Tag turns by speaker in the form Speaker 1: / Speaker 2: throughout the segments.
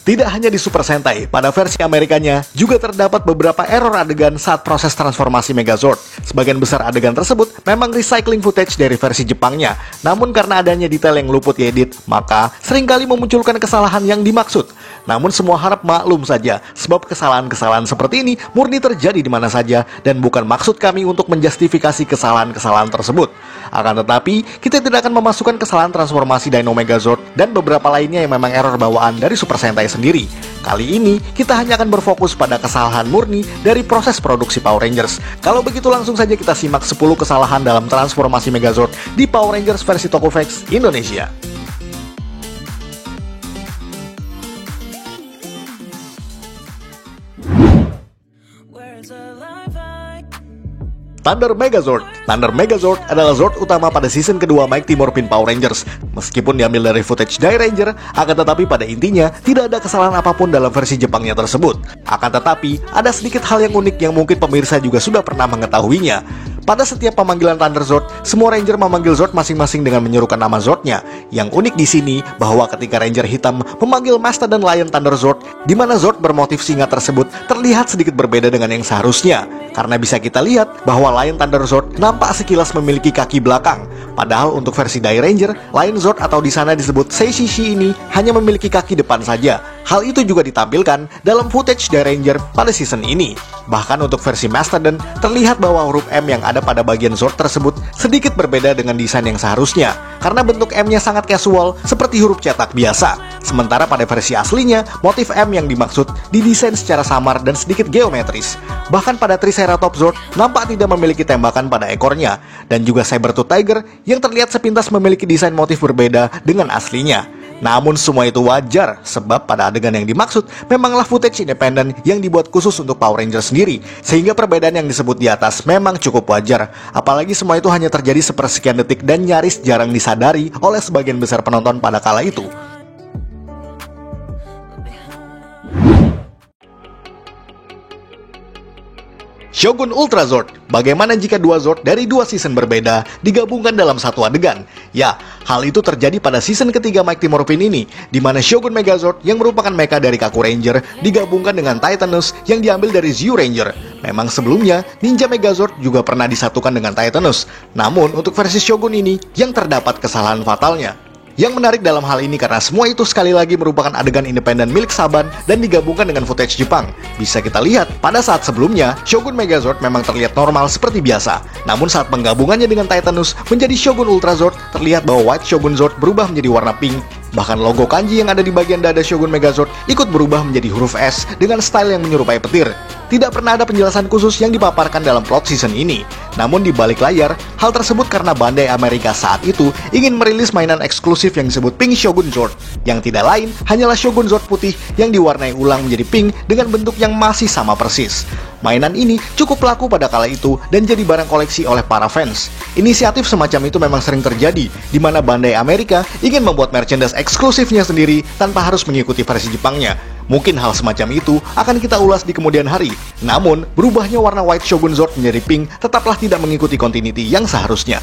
Speaker 1: Tidak hanya di Super Sentai, pada versi Amerikanya juga terdapat beberapa error adegan saat proses transformasi Megazord. Sebagian besar adegan tersebut memang recycling footage dari versi Jepangnya, namun karena adanya detail yang luput diedit, maka seringkali memunculkan kesalahan yang dimaksud. Namun semua harap maklum saja, sebab kesalahan-kesalahan seperti ini murni terjadi di mana saja, dan bukan maksud kami untuk menjustifikasi kesalahan-kesalahan tersebut. Akan tetapi, kita tidak akan memasukkan kesalahan transformasi Dino Megazord dan beberapa lainnya yang memang error bawaan dari Super Sentai sendiri. Kali ini, kita hanya akan berfokus pada kesalahan murni dari proses produksi Power Rangers. Kalau begitu langsung saja kita simak 10 kesalahan dalam transformasi Megazord di Power Rangers versi Tokofax Indonesia. Thunder Megazord. Thunder Megazord adalah Zord utama pada season kedua Mighty Morphin Power Rangers. Meskipun diambil dari footage Die Ranger, akan tetapi pada intinya tidak ada kesalahan apapun dalam versi Jepangnya tersebut. Akan tetapi, ada sedikit hal yang unik yang mungkin pemirsa juga sudah pernah mengetahuinya. Pada setiap pemanggilan Thunder Zord, semua Ranger memanggil Zord masing-masing dengan menyerukan nama Zordnya. Yang unik di sini bahwa ketika Ranger hitam memanggil Mastodon Lion Thunder Zord, di mana Zord bermotif singa tersebut terlihat sedikit berbeda dengan yang seharusnya. Karena bisa kita lihat bahwa Lion Thunder Zord nampak sekilas memiliki kaki belakang. Padahal untuk versi Die Ranger, Lion Zord atau di sana disebut Seishishi ini hanya memiliki kaki depan saja. Hal itu juga ditampilkan dalam footage Die Ranger pada season ini. Bahkan untuk versi Mastodon, terlihat bahwa huruf M yang ada pada bagian Zord tersebut sedikit berbeda dengan desain yang seharusnya, karena bentuk M-nya sangat casual seperti huruf cetak biasa. Sementara pada versi aslinya, motif M yang dimaksud didesain secara samar dan sedikit geometris. Bahkan pada Triceratops Zord nampak tidak memiliki tembakan pada ekornya, dan juga Sabertooth Tiger yang terlihat sepintas memiliki desain motif berbeda dengan aslinya. Namun semua itu wajar, sebab pada adegan yang dimaksud memanglah footage independen yang dibuat khusus untuk Power Rangers sendiri, sehingga perbedaan yang disebut di atas memang cukup wajar. Apalagi semua itu hanya terjadi sepersekian detik dan nyaris jarang disadari oleh sebagian besar penonton pada kala itu. Shogun Ultra Zord. Bagaimana jika dua Zord dari dua season berbeda digabungkan dalam satu adegan? Ya, hal itu terjadi pada season ketiga Mighty Morphin ini, di mana Shogun Megazord yang merupakan mecha dari Kaku Ranger digabungkan dengan Titanus yang diambil dari Zyu Ranger. Memang sebelumnya, Ninja Megazord juga pernah disatukan dengan Titanus. Namun, untuk versi Shogun ini, yang terdapat kesalahan fatalnya. Yang menarik dalam hal ini karena semua itu sekali lagi merupakan adegan independen milik Saban dan digabungkan dengan footage Jepang. Bisa kita lihat, pada saat sebelumnya, Shogun Megazord memang terlihat normal seperti biasa. Namun saat penggabungannya dengan Titanus menjadi Shogun Ultra Zord, terlihat bahwa White Shogun Zord berubah menjadi warna pink. Bahkan logo kanji yang ada di bagian dada Shogun Megazord ikut berubah menjadi huruf S dengan style yang menyerupai petir. Tidak pernah ada penjelasan khusus yang dipaparkan dalam plot season ini. Namun di balik layar, hal tersebut karena Bandai Amerika saat itu ingin merilis mainan eksklusif yang disebut Pink Shogun Zord, yang tidak lain hanyalah Shogun Zord putih yang diwarnai ulang menjadi pink dengan bentuk yang masih sama persis. Mainan ini cukup laku pada kala itu dan jadi barang koleksi oleh para fans. Inisiatif semacam itu memang sering terjadi, di mana Bandai Amerika ingin membuat merchandise eksklusifnya sendiri tanpa harus mengikuti versi Jepangnya. Mungkin hal semacam itu akan kita ulas di kemudian hari. Namun, berubahnya warna White Shogun Zord menjadi pink tetaplah tidak mengikuti continuity yang seharusnya.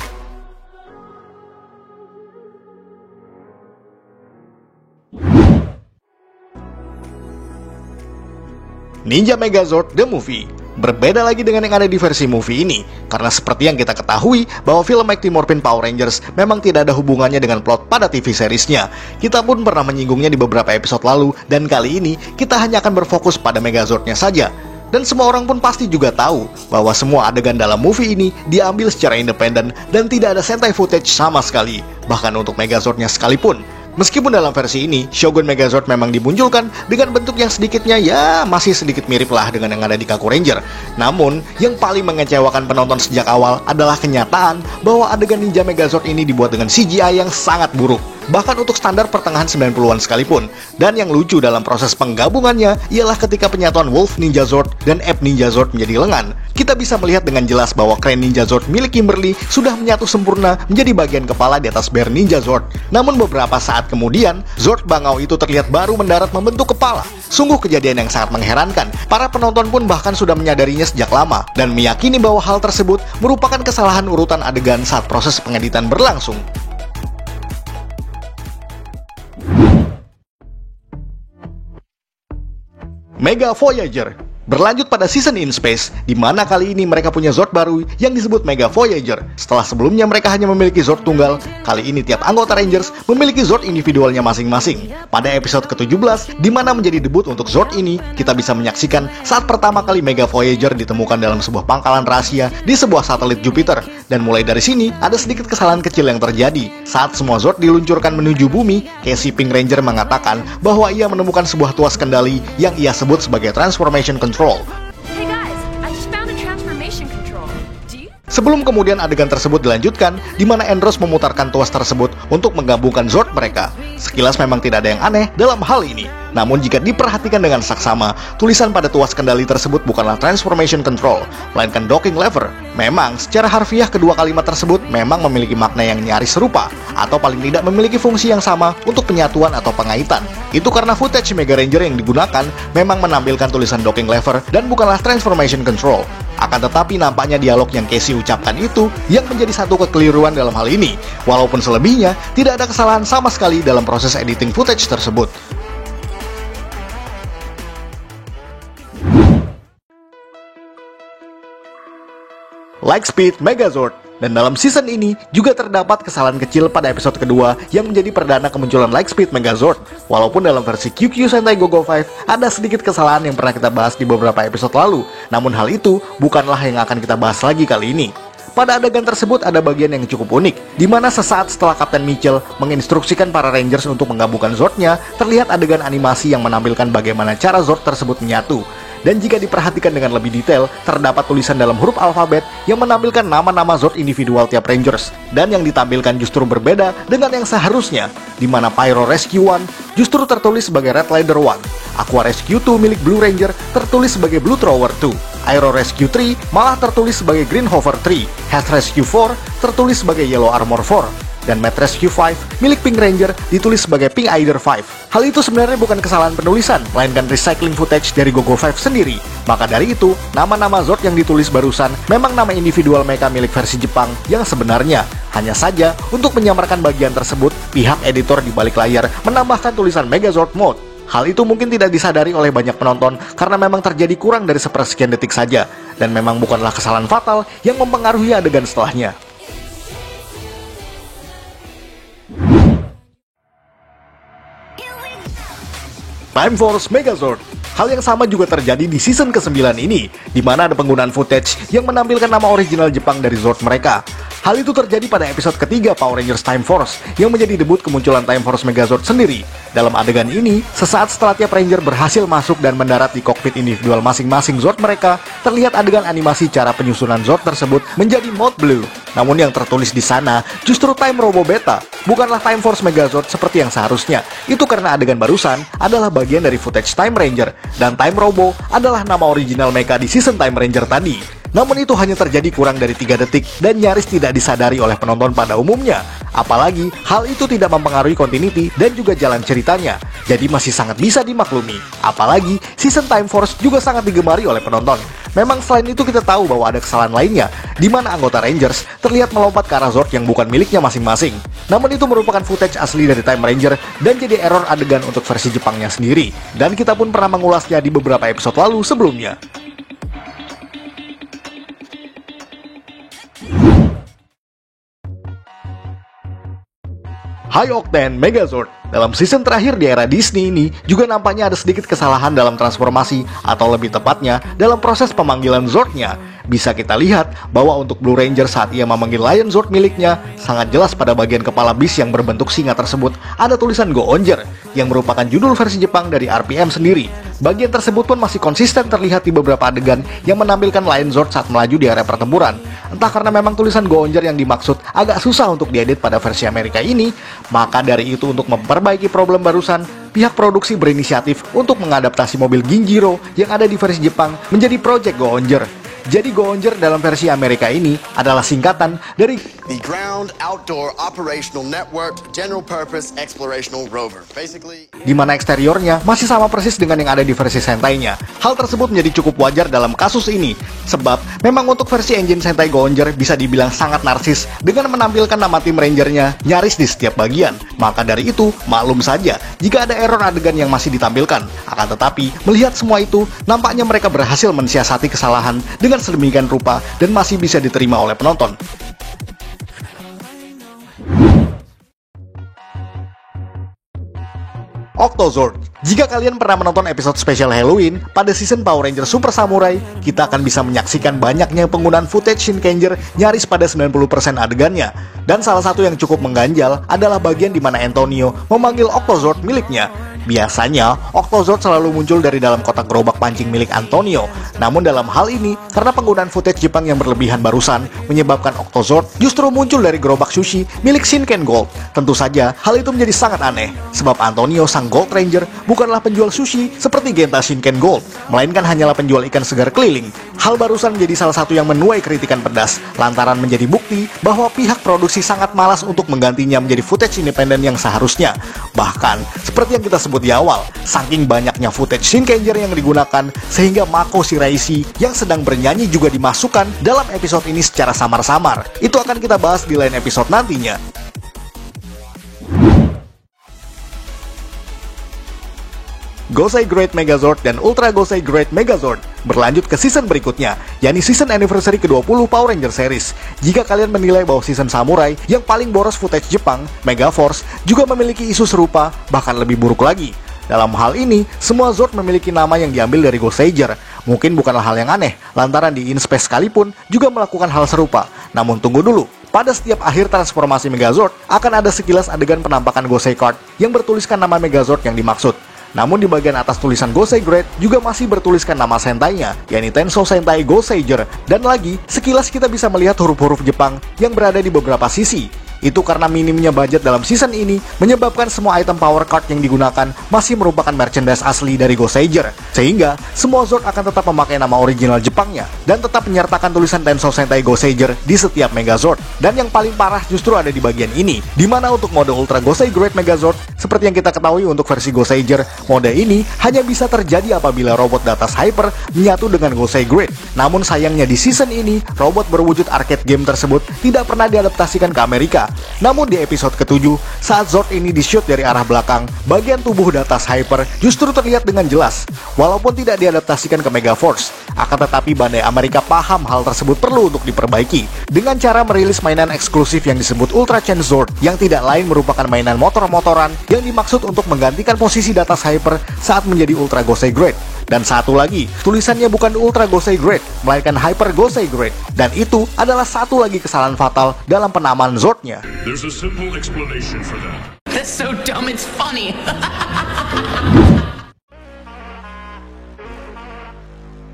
Speaker 1: Ninja Megazord The Movie. Berbeda lagi dengan yang ada di versi movie ini, karena seperti yang kita ketahui bahwa film Mighty Morphin Power Rangers memang tidak ada hubungannya dengan plot pada TV seriesnya. Kita pun pernah menyinggungnya di beberapa episode lalu, dan kali ini kita hanya akan berfokus pada Megazordnya saja. Dan semua orang pun pasti juga tahu bahwa semua adegan dalam movie ini diambil secara independen dan tidak ada Sentai footage sama sekali, bahkan untuk Megazordnya sekalipun. Meskipun dalam versi ini, Shogun Megazord memang dimunculkan dengan bentuk yang sedikitnya ya masih sedikit mirip lah dengan yang ada di Kaku Ranger. Namun, yang paling mengecewakan penonton sejak awal adalah kenyataan bahwa adegan Ninja Megazord ini dibuat dengan CGI yang sangat buruk. Bahkan untuk standar pertengahan 90-an sekalipun. Dan yang lucu dalam proses penggabungannya ialah ketika penyatuan Wolf Ninja Zord dan Ape Ninja Zord menjadi lengan. Kita bisa melihat dengan jelas bahwa Crane Ninja Zord milik Kimberly sudah menyatu sempurna menjadi bagian kepala di atas Bear Ninja Zord. Namun beberapa saat kemudian, Zord bangau itu terlihat baru mendarat membentuk kepala. Sungguh kejadian yang sangat mengherankan. Para penonton pun bahkan sudah menyadarinya sejak lama dan meyakini bahwa hal tersebut merupakan kesalahan urutan adegan saat proses pengeditan berlangsung. Mega Voyager. Berlanjut pada season in space, di mana kali ini mereka punya Zord baru yang disebut Mega Voyager. Setelah sebelumnya mereka hanya memiliki Zord tunggal, kali ini tiap anggota Rangers memiliki Zord individualnya masing-masing. Pada episode ke-17, di mana menjadi debut untuk Zord ini, kita bisa menyaksikan saat pertama kali Mega Voyager ditemukan dalam sebuah pangkalan rahasia di sebuah satelit Jupiter. Dan mulai dari sini, ada sedikit kesalahan kecil yang terjadi. Saat semua Zord diluncurkan menuju bumi, Casey Pink Ranger mengatakan bahwa ia menemukan sebuah tuas kendali yang ia sebut sebagai Transformation Control.
Speaker 2: Hey guys, I just found a transformation control. Do you?
Speaker 1: Sebelum kemudian adegan tersebut dilanjutkan, di mana Andros memutarkan tuas tersebut untuk menggabungkan Zord mereka. Sekilas memang tidak ada yang aneh dalam hal ini. Namun jika diperhatikan dengan saksama, tulisan pada tuas kendali tersebut bukanlah Transformation Control, melainkan Docking Lever. Memang, secara harfiah kedua kalimat tersebut memang memiliki makna yang nyaris serupa, atau paling tidak memiliki fungsi yang sama untuk penyatuan atau pengaitan. Itu karena footage Mega Ranger yang digunakan memang menampilkan tulisan Docking Lever dan bukanlah Transformation Control. Akan tetapi nampaknya dialog yang Casey ucapkan itu yang menjadi satu kekeliruan dalam hal ini. Walaupun selebihnya, tidak ada kesalahan sama sekali dalam proses editing footage tersebut. Lightspeed Megazord. Dan dalam season ini juga terdapat kesalahan kecil pada episode kedua yang menjadi perdana kemunculan Lightspeed Megazord. Walaupun dalam versi QQ Sentai GoGo 5 ada sedikit kesalahan yang pernah kita bahas di beberapa episode lalu. Namun hal itu bukanlah yang akan kita bahas lagi kali ini. Pada adegan tersebut ada bagian yang cukup unik, di mana sesaat setelah Kapten Mitchell menginstruksikan para Rangers untuk menggabungkan Zordnya, terlihat adegan animasi yang menampilkan bagaimana cara Zord tersebut menyatu. Dan jika diperhatikan dengan lebih detail, terdapat tulisan dalam huruf alfabet yang menampilkan nama-nama Zord individual tiap Rangers. Dan yang ditampilkan justru berbeda dengan yang seharusnya, di mana Pyro Rescue 1 justru tertulis sebagai Red Rider 1, Aqua Rescue 2 milik Blue Ranger tertulis sebagai Blue Thrower 2, Aero Rescue 3 malah tertulis sebagai Green Hover 3, Health Rescue 4 tertulis sebagai Yellow Armor 4, dan Met Rescue 5 milik Pink Ranger ditulis sebagai Pink Aider 5. Hal itu sebenarnya bukan kesalahan penulisan, melainkan recycling footage dari GoGo 5 sendiri. Maka dari itu, nama-nama Zord yang ditulis barusan memang nama individual mecha milik versi Jepang yang sebenarnya. Hanya saja, untuk menyamarkan bagian tersebut, pihak editor di balik layar menambahkan tulisan Megazord Mode. Hal itu mungkin tidak disadari oleh banyak penonton karena memang terjadi kurang dari sepersekian detik saja, dan memang bukanlah kesalahan fatal yang mempengaruhi adegan setelahnya. Time Force Megazord. Hal yang sama juga terjadi di season ke-9 ini, di mana ada penggunaan footage yang menampilkan nama original Jepang dari Zord mereka. Hal itu terjadi pada episode ketiga Power Rangers Time Force, yang menjadi debut kemunculan Time Force Megazord sendiri. Dalam adegan ini, sesaat setelah tiap Ranger berhasil masuk dan mendarat di kokpit individual masing-masing Zord mereka, terlihat adegan animasi cara penyusunan Zord tersebut menjadi mode blue. Namun yang tertulis di sana justru Time Robo Beta, bukanlah Time Force Megazord seperti yang seharusnya. Itu karena adegan barusan adalah bagian dari footage Time Ranger, dan Time Robo adalah nama original mecha di season Time Ranger tadi. Namun itu hanya terjadi kurang dari 3 detik dan nyaris tidak disadari oleh penonton pada umumnya. Apalagi hal itu tidak mempengaruhi continuity dan juga jalan ceritanya, jadi masih sangat bisa dimaklumi. Apalagi season Time Force juga sangat digemari oleh penonton. Memang selain itu kita tahu bahwa ada kesalahan lainnya, di mana anggota Rangers terlihat melompat ke arah Zord yang bukan miliknya masing-masing. Namun itu merupakan footage asli dari Time Ranger dan jadi error adegan untuk versi Jepangnya sendiri. Dan kita pun pernah mengulasnya di beberapa episode lalu sebelumnya. High Octane Megazord. Dalam season terakhir di era Disney ini juga nampaknya ada sedikit kesalahan dalam transformasi, atau lebih tepatnya dalam proses pemanggilan Zordnya. Bisa kita lihat bahwa untuk Blue Ranger saat ia memanggil Lion Zord miliknya, sangat jelas pada bagian kepala bis yang berbentuk singa tersebut ada tulisan Go Onger, yang merupakan judul versi Jepang dari RPM sendiri. Bagian tersebut pun masih konsisten terlihat di beberapa adegan yang menampilkan Lion Zord saat melaju di area pertempuran. Entah karena memang tulisan Go Onger yang dimaksud agak susah untuk diedit pada versi Amerika ini, maka dari itu untuk memperbaiki problem barusan, pihak produksi berinisiatif untuk mengadaptasi mobil Ginjiro yang ada di versi Jepang menjadi Project Go Onger. Jadi Go-Onger dalam versi Amerika ini adalah singkatan dari
Speaker 3: The Ground Outdoor Operational Network General Purpose Explorational Rover. Basically,
Speaker 1: di mana eksteriornya masih sama persis dengan yang ada di versi Sentai-nya. Hal tersebut menjadi cukup wajar dalam kasus ini, sebab memang untuk versi engine Sentai Go-Onger bisa dibilang sangat narsis dengan menampilkan nama tim Ranger-nya nyaris di setiap bagian. Maka dari itu, maklum saja jika ada error adegan yang masih ditampilkan. Akan tetapi, melihat semua itu, nampaknya mereka berhasil mensiasati kesalahan dengan sedemikian rupa dan masih bisa diterima oleh penonton. Octozord. Jika kalian pernah menonton episode spesial Halloween pada season Power Ranger Super Samurai, kita akan bisa menyaksikan banyaknya penggunaan footage Shinkenger nyaris pada 90% adegannya. Dan salah satu yang cukup mengganjal adalah bagian di mana Antonio memanggil Octozord miliknya. Biasanya, Octozord selalu muncul dari dalam kotak gerobak pancing milik Antonio. Namun dalam hal ini, karena penggunaan footage Jepang yang berlebihan barusan, menyebabkan Octozord justru muncul dari gerobak sushi milik Shinken Gold. Tentu saja, hal itu menjadi sangat aneh, sebab Antonio sang Gold Ranger bukanlah penjual sushi seperti Genta Shinken Gold, melainkan hanyalah penjual ikan segar keliling. Hal barusan menjadi salah satu yang menuai kritikan pedas, lantaran menjadi bukti bahwa pihak produksi sangat malas untuk menggantinya menjadi footage independen yang seharusnya. Bahkan, seperti yang kita sebut di awal, saking banyaknya footage Shinkenger yang digunakan, sehingga Mako Shiraishi yang sedang bernyanyi juga dimasukkan dalam episode ini secara samar-samar. Itu akan kita bahas di lain episode nantinya. Gosei Great Megazord dan Ultra Gosei Great Megazord berlanjut ke season berikutnya, yakni season anniversary ke-20 Power Ranger series. Jika kalian menilai bahwa season Samurai yang paling boros footage Jepang, Megaforce, juga memiliki isu serupa, bahkan lebih buruk lagi. Dalam hal ini, semua Zord memiliki nama yang diambil dari Goseiger. Mungkin bukanlah hal yang aneh, lantaran di InSpace sekalipun juga melakukan hal serupa. Namun tunggu dulu, pada setiap akhir transformasi Megazord, akan ada sekilas adegan penampakan Gosei Card yang bertuliskan nama Megazord yang dimaksud. Namun di bagian atas tulisan Gosei Great juga masih bertuliskan nama Sentai-nya, yakni Tensou Sentai Goseiger. Dan lagi, sekilas kita bisa melihat huruf-huruf Jepang yang berada di beberapa sisi. Itu karena minimnya budget dalam season ini menyebabkan semua item power card yang digunakan masih merupakan merchandise asli dari Goseiger, sehingga semua Zord akan tetap memakai nama original Jepangnya dan tetap menyertakan tulisan Tensou Sentai Goseiger di setiap Megazord. Dan yang paling parah justru ada di bagian ini, di mana untuk mode Ultra Gosei Great Megazord, seperti yang kita ketahui untuk versi Goseiger, mode ini hanya bisa terjadi apabila robot Datas Hyper menyatu dengan Gosei Great. Namun sayangnya di season ini, robot berwujud arcade game tersebut tidak pernah diadaptasikan ke Amerika. Namun di episode ke-7, saat Zord ini di-shoot dari arah belakang, bagian tubuh Datas Hyper justru terlihat dengan jelas. Walaupun tidak diadaptasikan ke Megaforce, akan tetapi Bandai Amerika paham hal tersebut perlu untuk diperbaiki dengan cara merilis mainan eksklusif yang disebut Ultra Chain Zord, yang tidak lain merupakan mainan motor-motoran yang dimaksud untuk menggantikan posisi Datas Hyper saat menjadi Ultra Gosei Great. Dan satu lagi, tulisannya bukan Ultra Gosei Great, melainkan Hyper Gosei Great. Dan itu adalah satu lagi kesalahan fatal dalam penamaan Zordnya.
Speaker 4: There's a simple explanation for that.
Speaker 5: That's so dumb, it's funny.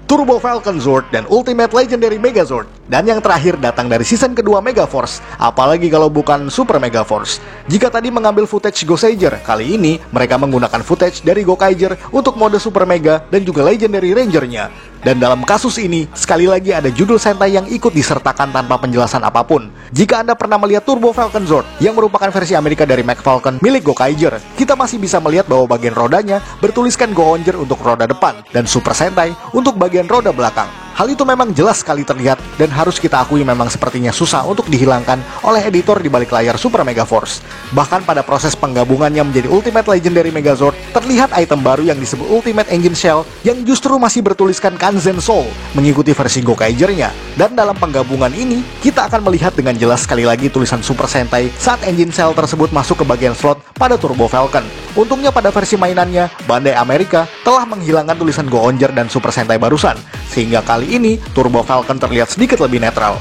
Speaker 1: Turbo Falcon Zord dan Ultimate Legendary Megazord. Dan yang terakhir datang dari season kedua Megaforce, apalagi kalau bukan Super Megaforce. Jika tadi mengambil footage Goseiger, kali ini mereka menggunakan footage dari Gokaiger untuk mode Super Mega dan juga Legendary Ranger-nya. Dan dalam kasus ini, sekali lagi ada judul Sentai yang ikut disertakan tanpa penjelasan apapun. Jika Anda pernah melihat Turbo Falcon Zord, yang merupakan versi Amerika dari McFalcon milik Gokaiger, kita masih bisa melihat bahwa bagian rodanya bertuliskan Go-Onger untuk roda depan, dan Super Sentai untuk bagian roda belakang. Hal itu memang jelas sekali terlihat dan harus kita akui memang sepertinya susah untuk dihilangkan oleh editor di balik layar Super Megaforce. Bahkan pada proses penggabungannya menjadi Ultimate Legendary Megazord, terlihat item baru yang disebut Ultimate Engine Shell yang justru masih bertuliskan Kanzen Soul mengikuti versi Gokaiger-nya. Dan dalam penggabungan ini, kita akan melihat dengan jelas sekali lagi tulisan Super Sentai saat Engine Shell tersebut masuk ke bagian slot pada Turbo Falcon. Untungnya pada versi mainannya, Bandai Amerika telah menghilangkan tulisan Go-Onger dan Super Sentai barusan, sehingga kali ini Turbo Falcon terlihat sedikit lebih netral.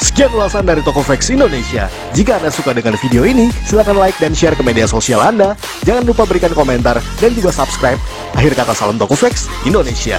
Speaker 1: Sekian ulasan dari Tokofax Indonesia. Jika Anda suka dengan video ini, silakan like dan share ke media sosial Anda. Jangan lupa berikan komentar dan juga subscribe. Akhir kata, salam Tokofax Indonesia.